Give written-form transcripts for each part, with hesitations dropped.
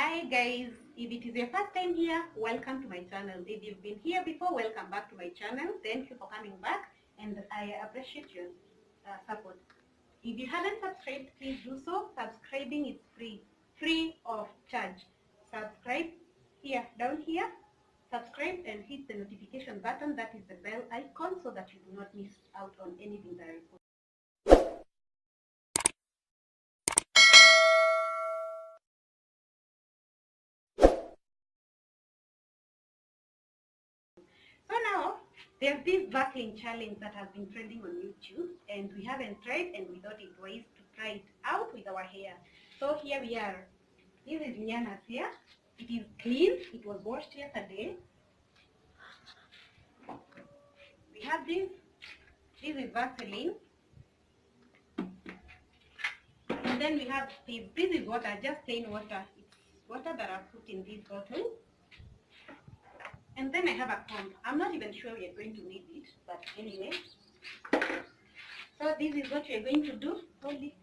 Hi guys, if it is your first time here, welcome to my channel. If you've been here before, welcome back to my channel. Thank you for coming back and I appreciate your support. If you haven't subscribed, please do so. Subscribing is free of charge. Subscribe here, down here, subscribe and hit the notification button, that is the bell icon, so that you do not miss out on anything that I post. So now, there's this Vaseline challenge that has been trending on YouTube, and we haven't tried, and we thought it wise to try it out with our hair. So here we are. This is Lianna's hair. It is clean. It was washed yesterday. We have this. This is Vaseline. And then we have this. This is water, just plain water. It's water that I've put in this bottle. And then I have a comb. I'm not even sure we are going to need it, but anyway. So this is what we are going to do. Hold it.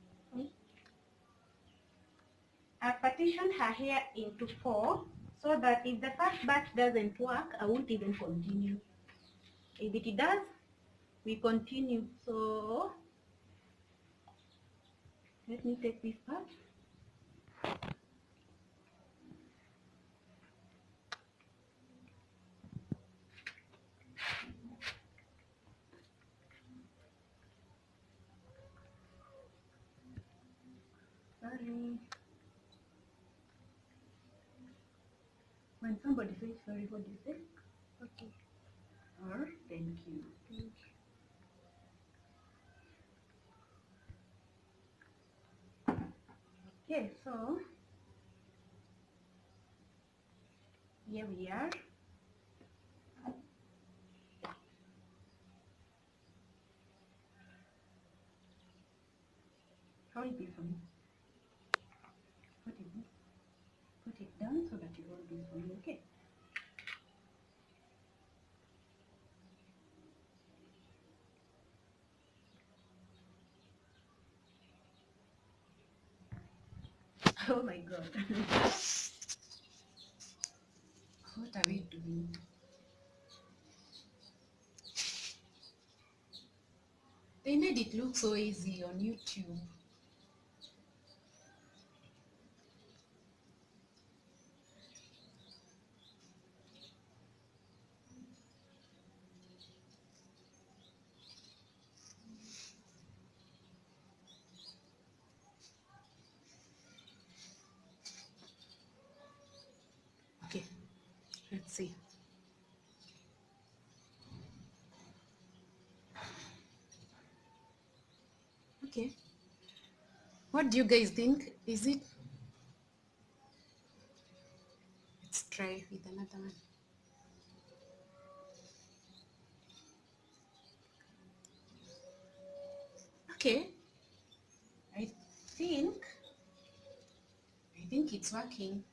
I've partitioned her hair into 4 so that if the first batch doesn't work, I won't even continue. If it does, we continue. So let me take this part. Sorry. When somebody says sorry, what do you say? Okay. Or thank you. Okay, so here we are. Hold this for me. Put it down so that you hold this for me, okay? Oh my god. What are we doing? They made it look so easy on YouTube. Okay, let's see. Okay. What do you guys think? Is it? Let's try with another one. Okay. I think it's working.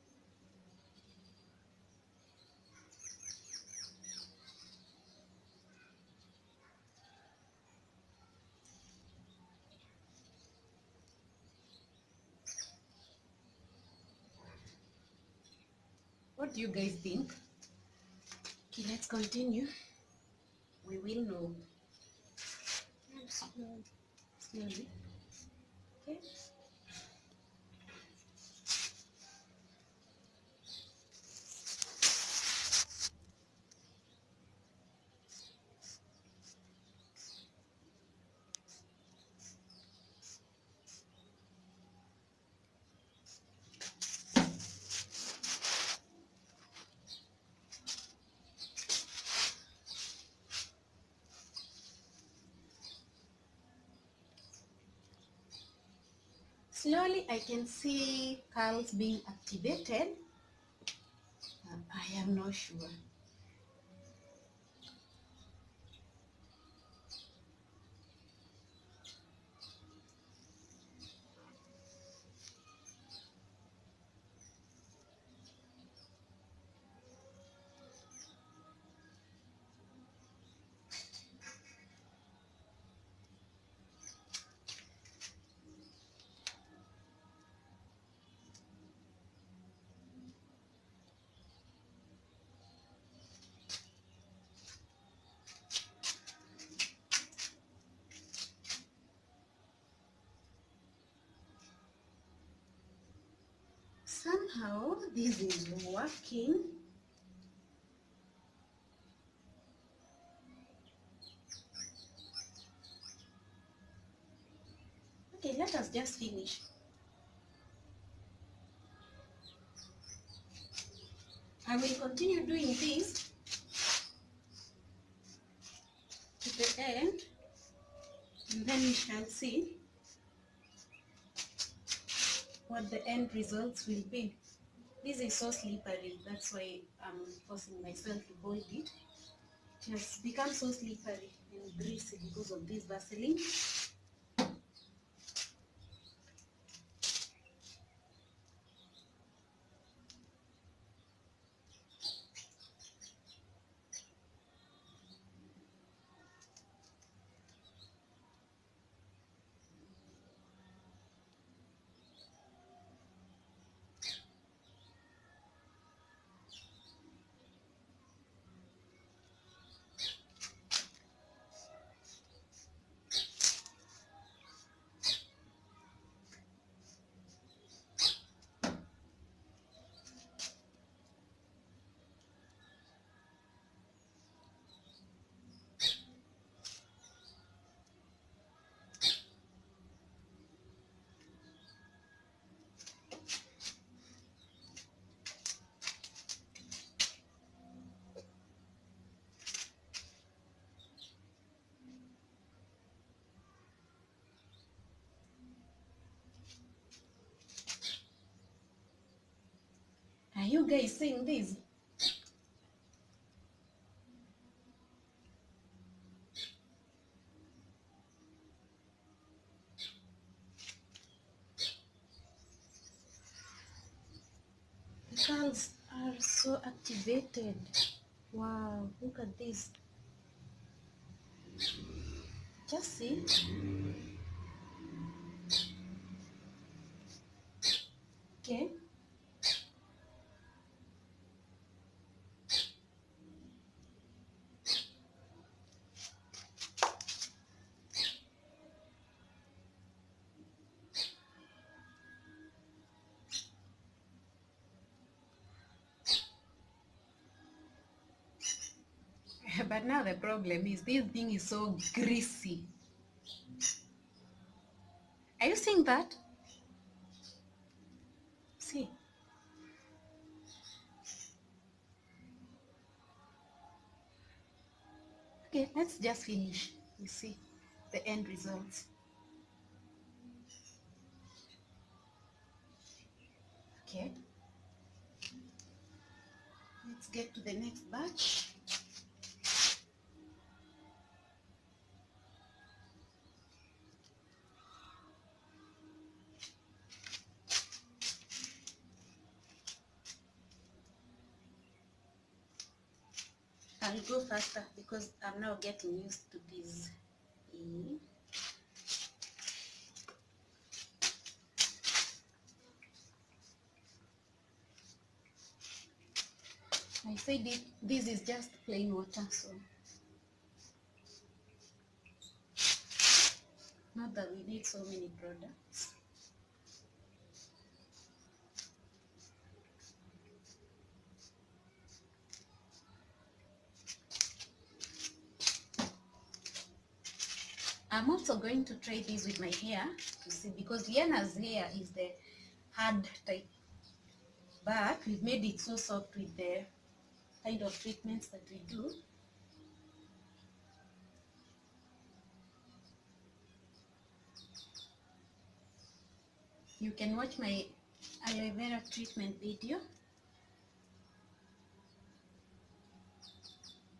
What do you guys think? Okay, let's continue. We will know. Slowly. Okay. Slowly, I can see curls being activated. I am not sure. Somehow this is working. Okay, let us just finish. I will continue doing this to the end, and then we shall see what the end results will be. This is so slippery, that's why I'm forcing myself to hold it. It has become so slippery and greasy because of this Vaseline. Are you guys seeing this? The curls are so activated. Wow, look at this. Just see. Okay. But now the problem is this thing is so greasy. Are you seeing that? See. Okay, let's just finish. You see the end results. Okay. Let's get to the next batch. I'll go faster because I'm now getting used to this. I said it, this is just plain water, so not that we need so many products. I'm also going to try this with my hair to see, because Lianna's hair is the hard type, but we've made it so soft with the kind of treatments that we do. You can watch my aloe vera treatment video.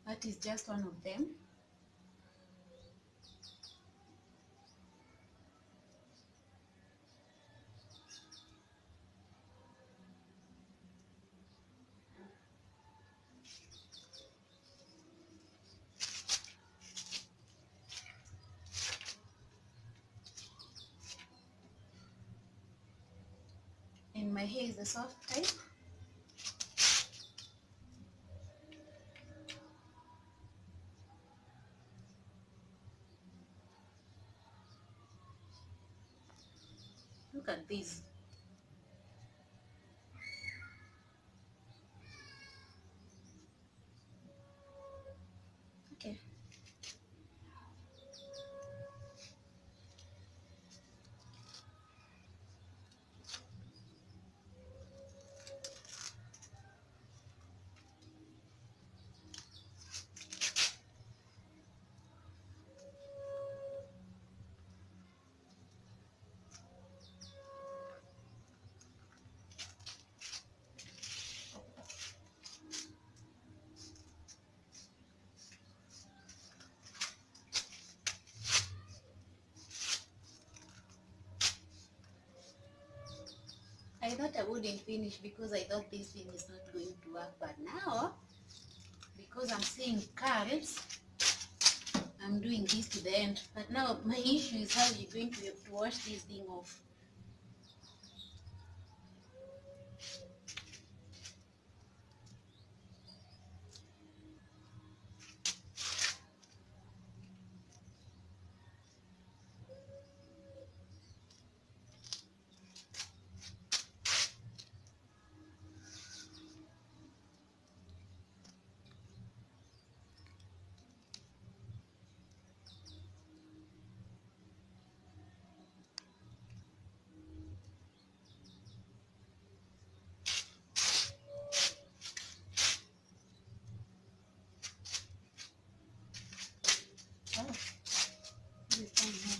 That is just one of them. And my hair is the soft type. Look at this. I thought I wouldn't finish because I thought this thing is not going to work, but now, because I'm seeing curls, I'm doing this to the end. But now my issue is how you're going to have to wash this thing off. Oh, this is fine now.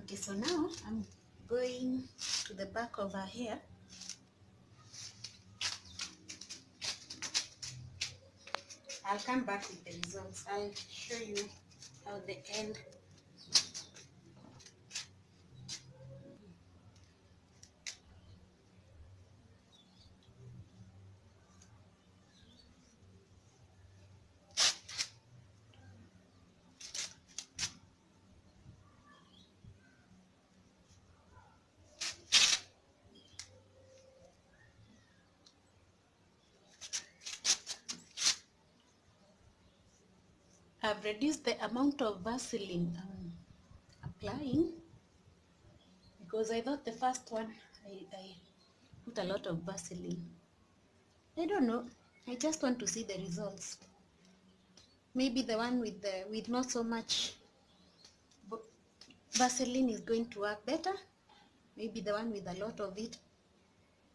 Okay, so now I'm going to the back of her hair. I'll come back with the results. I'll show you how the end. I've reduced the amount of Vaseline I'm applying because I thought the first one I put a lot of Vaseline. I don't know. I just want to see the results. Maybe the one with not so much Vaseline is going to work better. Maybe the one with a lot of it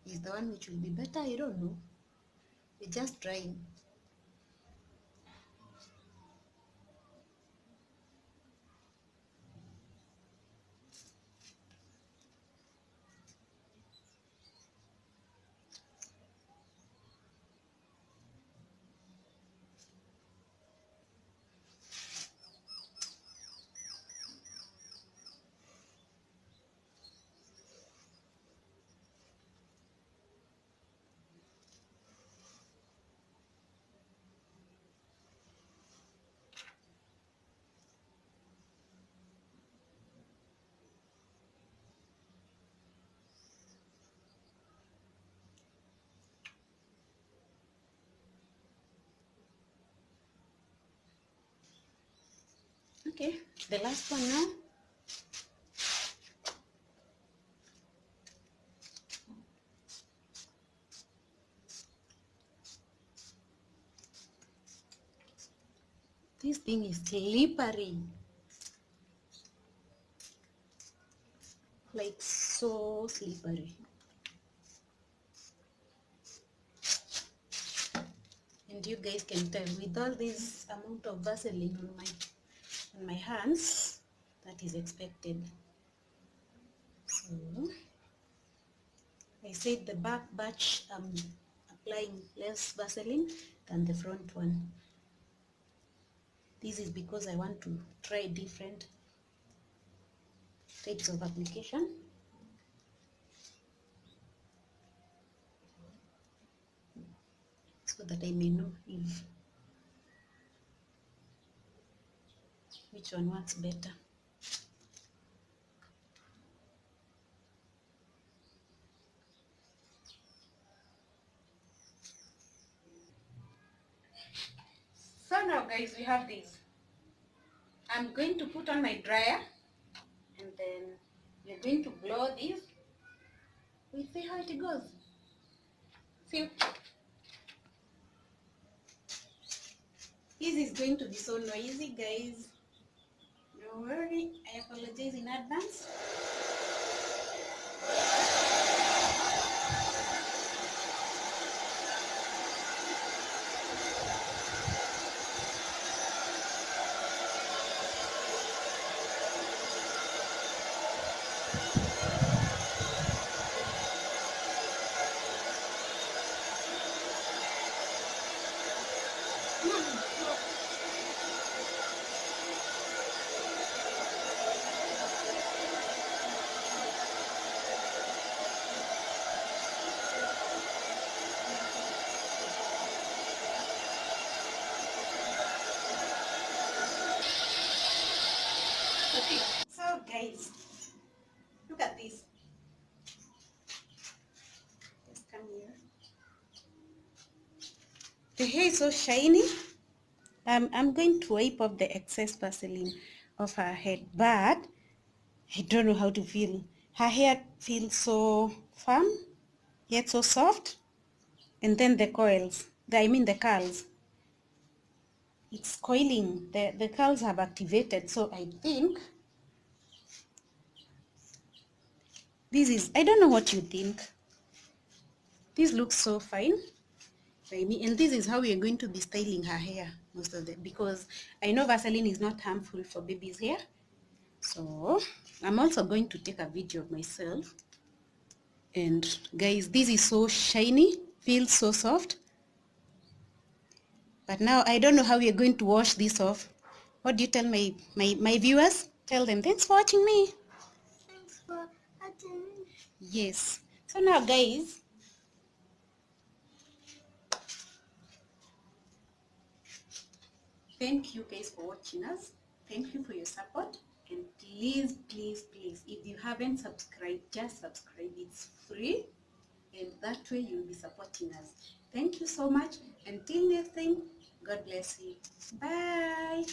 is the one which will be better. I don't know. We're just trying. Okay, the last one now. This thing is slippery. Like so slippery. And you guys can tell with all this amount of Vaseline on my hands, that is expected. So I said the back batch I'm applying less Vaseline than the front one. This is because I want to try different types of application. So that I may know if which one works better. So now guys, we have this. I'm going to put on my dryer and then we're going to blow this. We see how it goes. See, this is going to be so noisy guys. Don't worry, I apologize in advance. Okay, so guys, look at this. Just come here. The hair is so shiny. I'm going to wipe off the excess Vaseline off her head, but I don't know how to feel. Her hair feels so firm, yet so soft. And then the coils, the curls. It's coiling. The curls have activated. So I think this is, I don't know what you think. This looks so fine by me. And this is how we are going to be styling her hair most of the, because I know Vaseline is not harmful for baby's hair. So I'm also going to take a video of myself. And guys, this is so shiny, feels so soft. But now I don't know how we are going to wash this off. What do you tell my viewers? Tell them, thanks for watching me. Thanks for watching. Yes. So now guys, thank you guys for watching us. Thank you for your support. And please, please, please, if you haven't subscribed, just subscribe. It's free. And that way you'll be supporting us. Thank you so much. Until next time, God bless you. Bye.